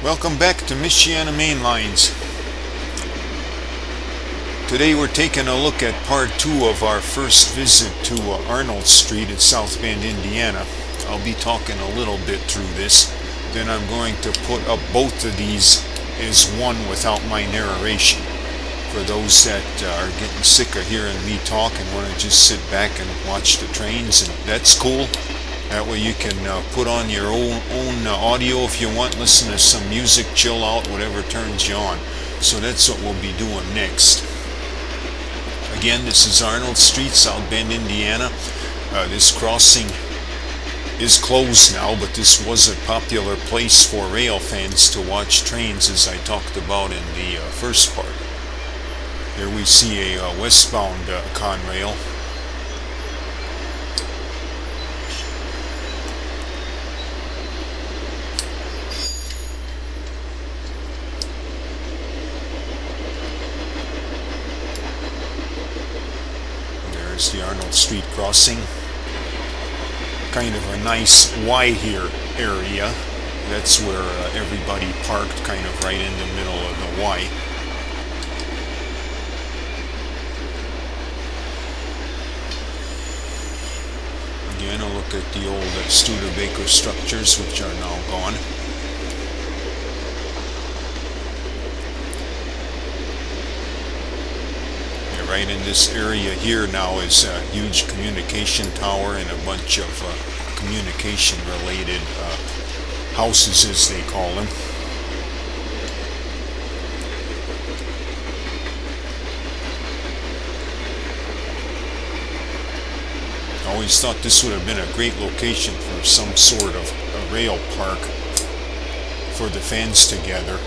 Welcome back to Michiana Main Lines. Today we're taking a look at part 2 of our first visit to Arnold Street in South Bend, Indiana. I'll be talking a little bit through this, then I'm going to put up both of these as one without my narration. For those that are getting sick of hearing me talk and want to just sit back and watch the trains, and that's cool. That way you can put on your own audio if you want, listen to some music, chill out, whatever turns you on. So that's what we'll be doing next. Again, this is Arnold Street, South Bend, Indiana. This crossing is closed now, but this was a popular place for rail fans to watch trains, as I talked about in the first part. Here we see a westbound Conrail. There's the Arnold Street crossing. Kind of a nice Y here area. That's where everybody parked, kind of right in the middle of the Y. Again, a look at the old Studebaker structures, which are now gone. Right in this area here now is a huge communication tower and a bunch of communication related houses, as they call them. I always thought this would have been a great location for some sort of a rail park for the fans to gather.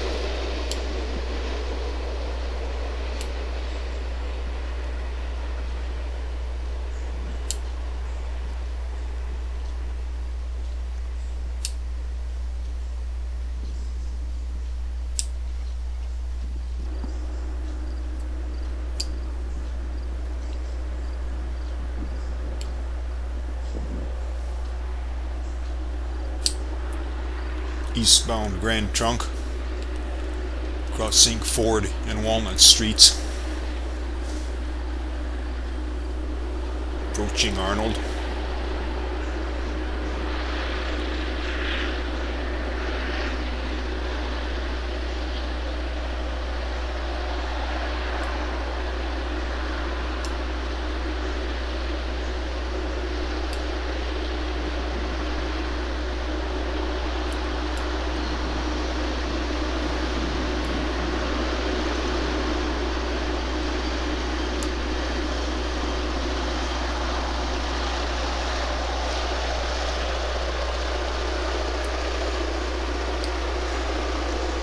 Eastbound Grand Trunk, crossing Ford and Walnut Streets, approaching Arnold.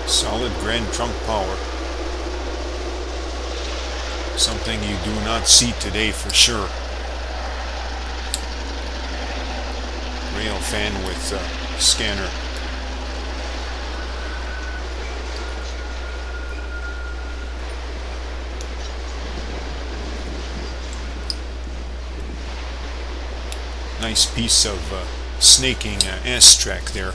Solid Grand Trunk power. Something you do not see today for sure. Railfan with scanner. Nice piece of snaking S-track there.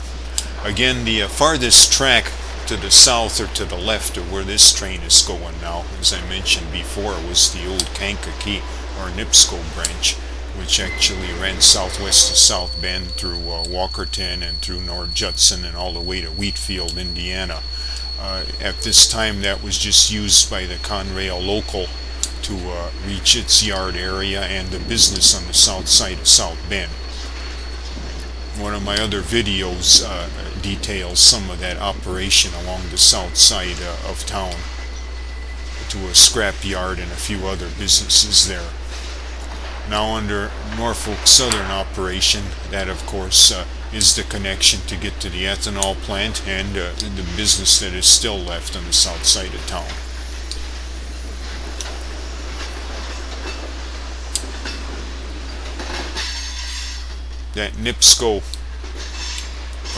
Again, the farthest track to the south or to the left of where this train is going now, as I mentioned before, was the old Kankakee or NIPSCO branch, which actually ran southwest to South Bend through Walkerton and through North Judson and all the way to Wheatfield, Indiana. At this time, that was just used by the Conrail local to reach its yard area and the business on the south side of South Bend. One of my other videos details some of that operation along the south side of town to a scrap yard and a few other businesses there. Now under Norfolk Southern operation, that of course is the connection to get to the ethanol plant and the business that is still left on the south side of town. That NIPSCO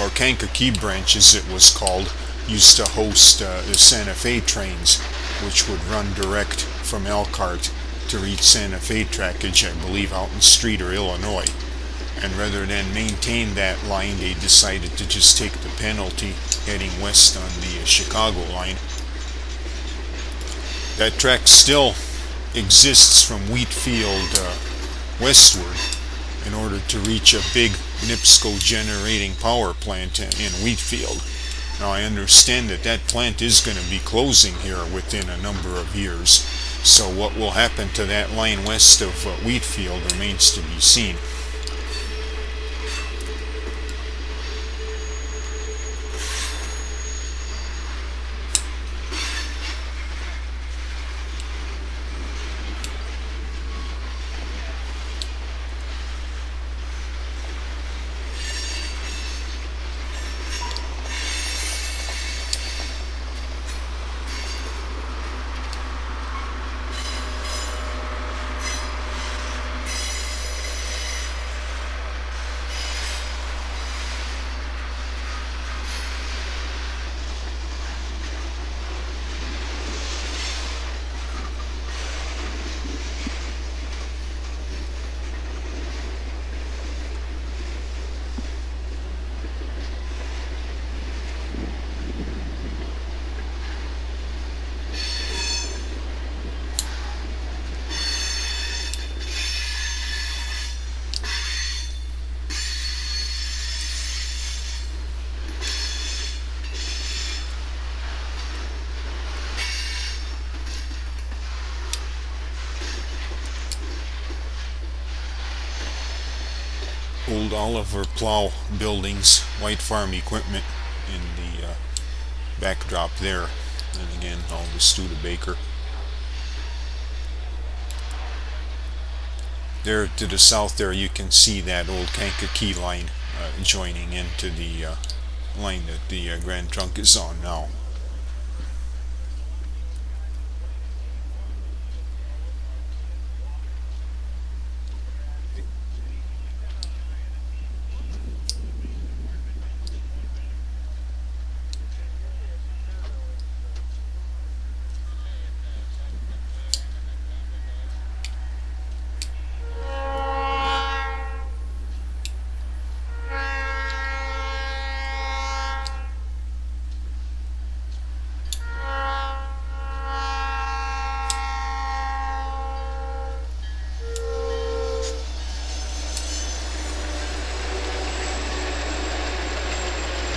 or Kankakee branch, as it was called, used to host the Santa Fe trains, which would run direct from Elkhart to reach Santa Fe trackage, I believe, out in Street or Illinois. And rather than maintain that line, they decided to just take the penalty heading west on the Chicago line. That track still exists from Wheatfield westward in order to reach a big NIPSCO generating power plant in Wheatfield. Now I understand that that plant is going to be closing here within a number of years, so what will happen to that line west of Wheatfield remains to be seen. Old Oliver Plow buildings, White Farm equipment in the backdrop there, and again all the Studebaker. There to the south there you can see that old Kankakee line joining into the line that the Grand Trunk is on now.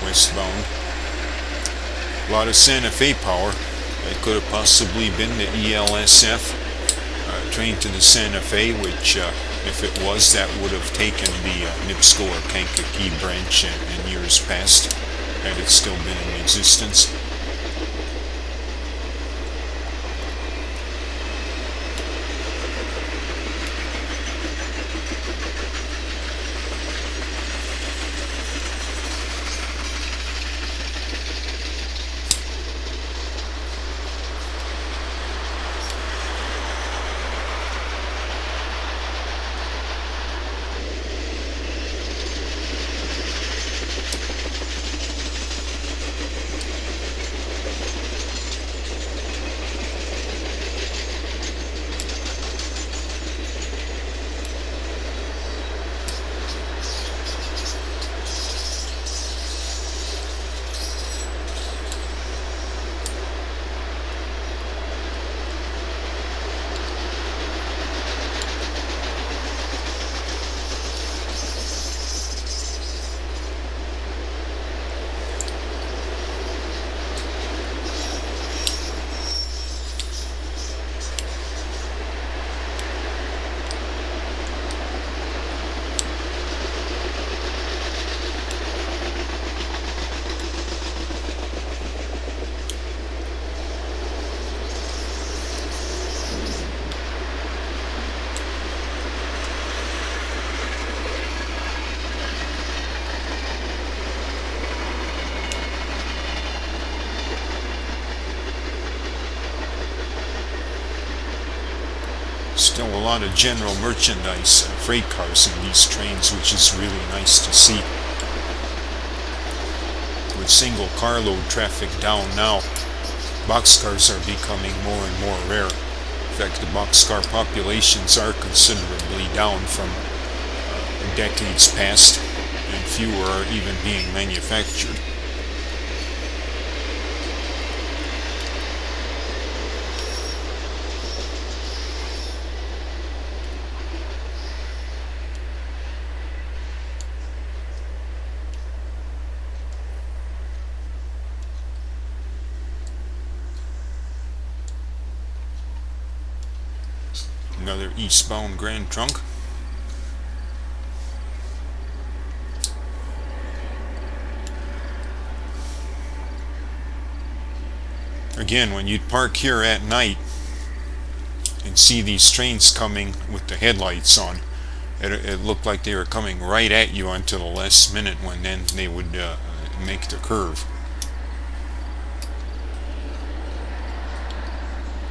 Westbound. A lot of Santa Fe power. It could have possibly been the ELSF train to the Santa Fe, which if it was, that would have taken the NIPSCO or Kankakee branch in years past, had it still been in existence. Still a lot of general merchandise freight cars in these trains, which is really nice to see. With single carload traffic down now, boxcars are becoming more and more rare. In fact, the boxcar populations are considerably down from decades past, and fewer are even being manufactured. Another eastbound Grand Trunk. Again, when you'd park here at night and see these trains coming with the headlights on, it looked like they were coming right at you until the last minute, when then they would make the curve.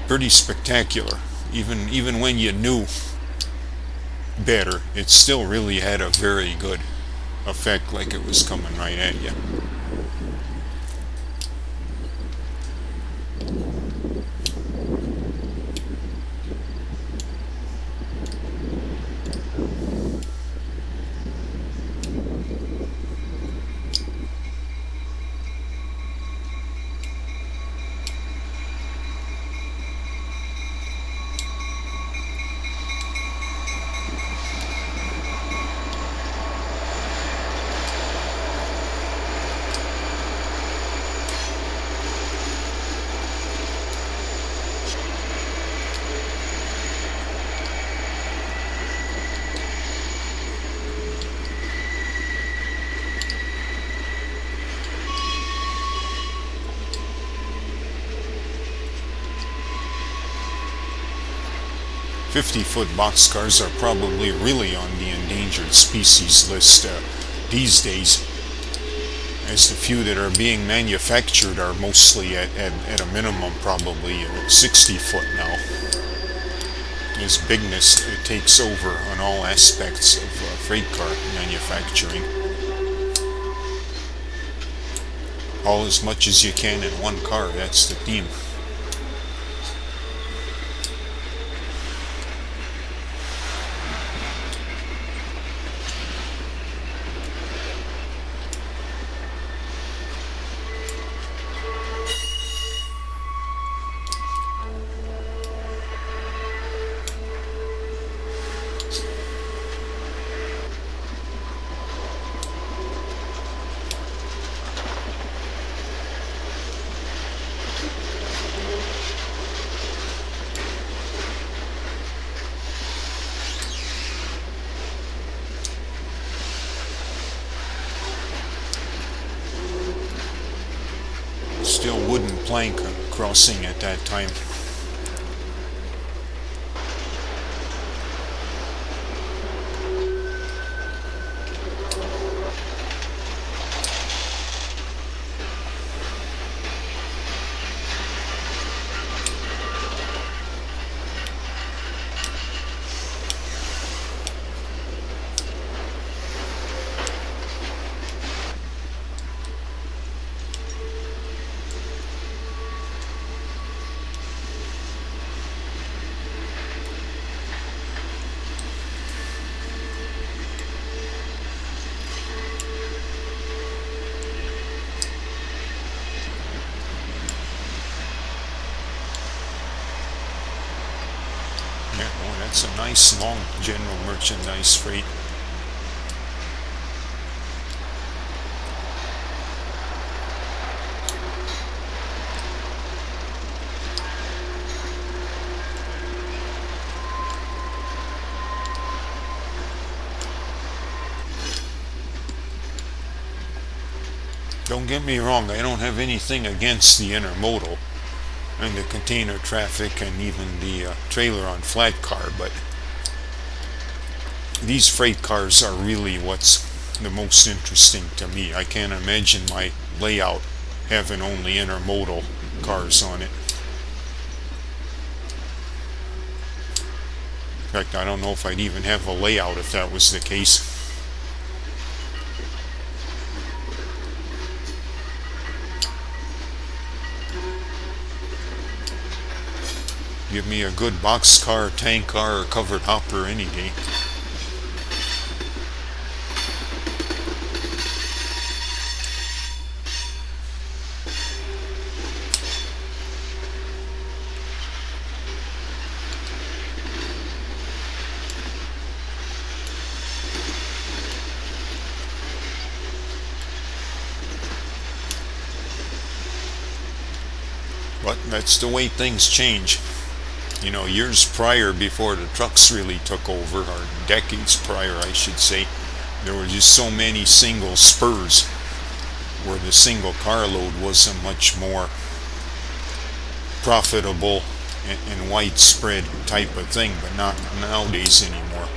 Pretty spectacular. Even when you knew better, it still really had a very good effect, like it was coming right at you. "50-foot boxcars are probably really on the endangered species list these days, as the few that are being manufactured are mostly at a minimum probably 60-foot now. As bigness takes over on all aspects of freight car manufacturing. All as much as you can in one car, that's the theme. Still wooden plank crossing at that time. That's a nice long general merchandise freight. Don't get me wrong, I don't have anything against the intermodal and the container traffic and even the trailer on flat car, but these freight cars are really what's the most interesting to me. I can't imagine my layout having only intermodal cars on it. In fact, I don't know if I'd even have a layout if that was the case. Give me a good boxcar, tank car, or covered hopper any day. But that's the way things change. You know, years prior, before the trucks really took over, or decades prior I should say, there were just so many single spurs where the single carload was a much more profitable and widespread type of thing, but not nowadays anymore.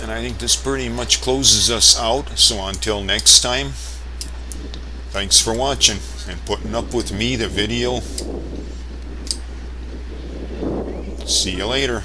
And I think this pretty much closes us out, so until next time, thanks for watching and putting up with me, the video. See you later.